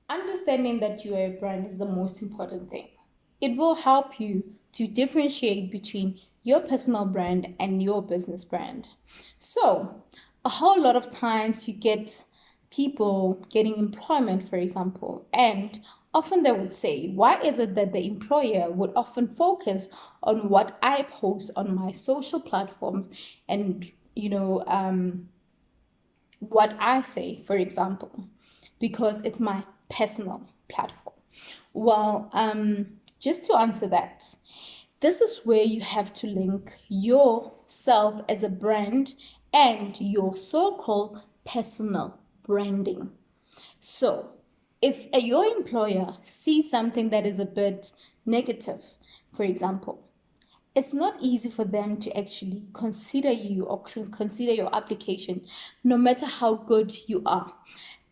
Understanding that you are a brand is the most important thing. It will help you to differentiate between your personal brand and your business brand. So, a whole lot of times you get people getting employment, for example, and often they would say, why is it that the employer would often focus on what I post on my social platforms and, what I say, for example, because it's my personal platform? Well, just to answer that, this is where you have to link yourself as a brand and your so-called personal branding. So, if your employer sees something that is a bit negative, for example, it's not easy for them to actually consider you or consider your application, no matter how good you are.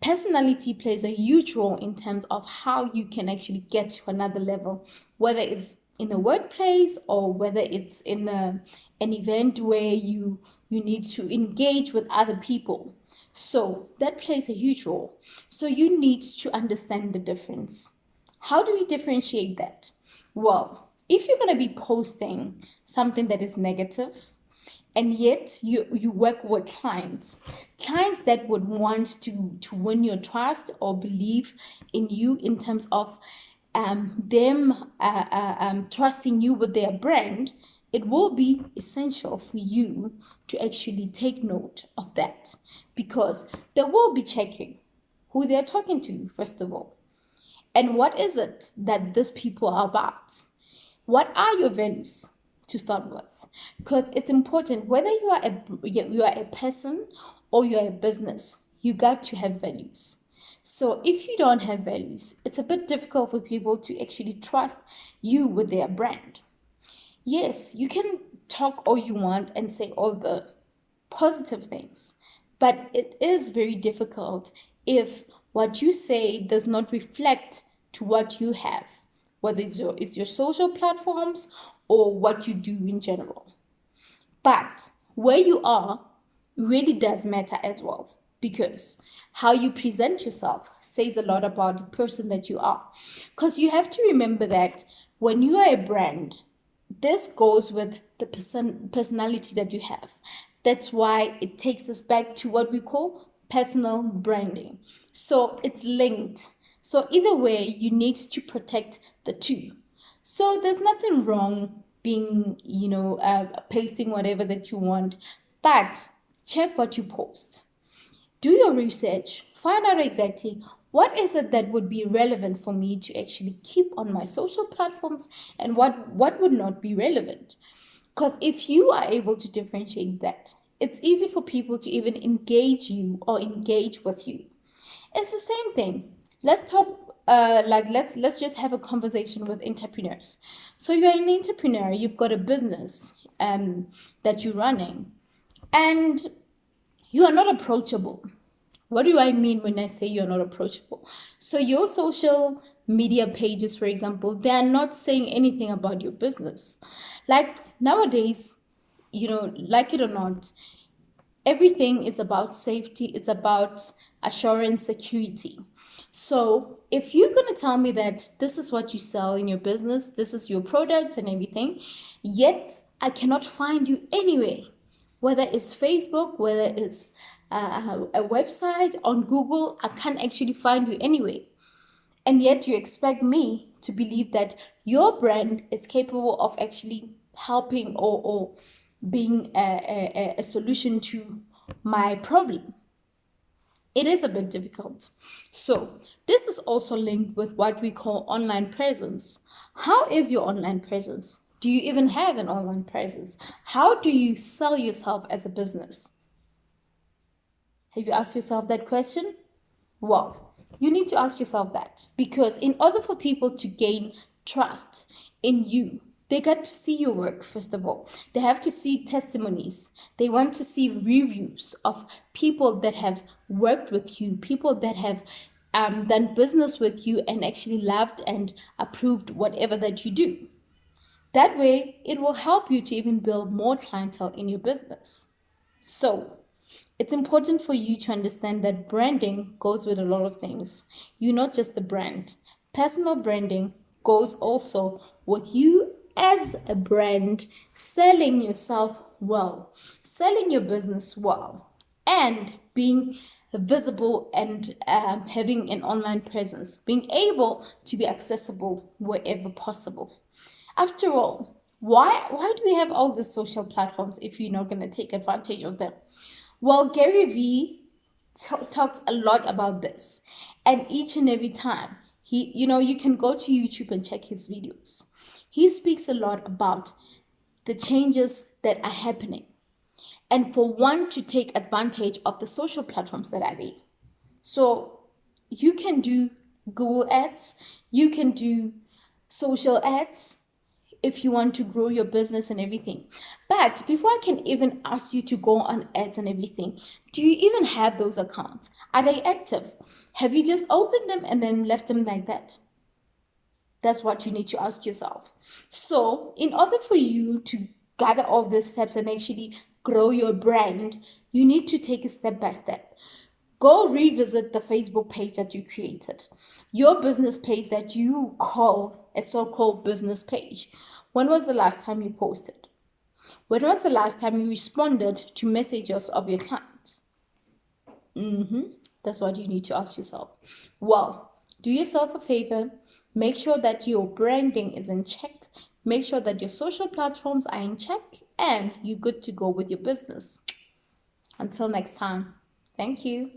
Personality plays a huge role in terms of how you can actually get to another level, whether it's in a workplace or whether it's in an event where you need to engage with other people. So that plays a huge role. So you need to understand the difference. How do we differentiate that? Well, if you're going to be posting something that is negative, and yet you work with clients that would want to win your trust or believe in you in terms of them trusting you with their brand, it will be essential for you to actually take note of that, because they will be checking who they're talking to, first of all, and what is it that these people are about. What are your values to start with? Because it's important, whether you are a person or you are a business, you got to have values. So if you don't have values, it's a bit difficult for people to actually trust you with their brand. Yes, you can talk all you want and say all the positive things, but it is very difficult if what you say does not reflect to what you have, whether it's your social platforms or what you do in general. But where you are really does matter as well, because how you present yourself says a lot about the person that you are. Because you have to remember that when you are a brand, this goes with the personality that you have. That's why it takes us back to what we call personal branding. So it's linked. So either way, you need to protect the two. So there's nothing wrong being, pasting whatever that you want, but check what you post. Do your research, find out exactly what is it that would be relevant for me to actually keep on my social platforms and what would not be relevant. Because if you are able to differentiate that, it's easy for people to even engage you or engage with you. It's the same thing. Let's talk let's just have a conversation with entrepreneurs. So you're an entrepreneur, you've got a business that you're running, and you are not approachable. What do I mean when I say you're not approachable? So your social media pages, for example, they are not saying anything about your business. Like nowadays, like it or not, everything is about safety, it's about assurance, security. So if you're going to tell me that this is what you sell in your business, this is your products and everything, yet I cannot find you anywhere, whether it's Facebook, whether it's a website on Google, I can't actually find you anywhere. And yet you expect me to believe that your brand is capable of actually helping or being a solution to my problem. It is a bit difficult. So this is also linked with what we call online presence. How is your online presence? Do you even have an online presence? How do you sell yourself as a business? Have you asked yourself that question? Well, you need to ask yourself that, because in order for people to gain trust in you, they got to see your work, first of all. They have to see testimonies. They want to see reviews of people that have worked with you, people that have done business with you and actually loved and approved whatever that you do. That way, it will help you to even build more clientele in your business. So, It's important for you to understand that branding goes with a lot of things. You're not just the brand. Personal branding goes also with you as a brand selling yourself well, selling your business well, and being visible and having an online presence, being able to be accessible wherever possible. After all, why do we have all these social platforms if you're not going to take advantage of them? Well, Gary Vee talks a lot about this, and each and every time you can go to YouTube and check his videos. He speaks a lot about the changes that are happening, and for one to take advantage of the social platforms that are there. So you can do Google ads, you can do social ads if you want to grow your business and everything. But before I can even ask you to go on ads and everything, do you even have those accounts? Are they active? Have you just opened them and then left them like that? That's what you need to ask yourself. So in order for you to gather all these steps and actually grow your brand, you need to take it step by step. Go revisit the Facebook page that you created, your business page that you call a so-called business page. When was the last time you posted? When was the last time you responded to messages of your clients? That's what you need to ask yourself. Well, do yourself a favor. Make sure that your branding is in check. Make sure that your social platforms are in check, and you're good to go with your business. Until next time, thank you.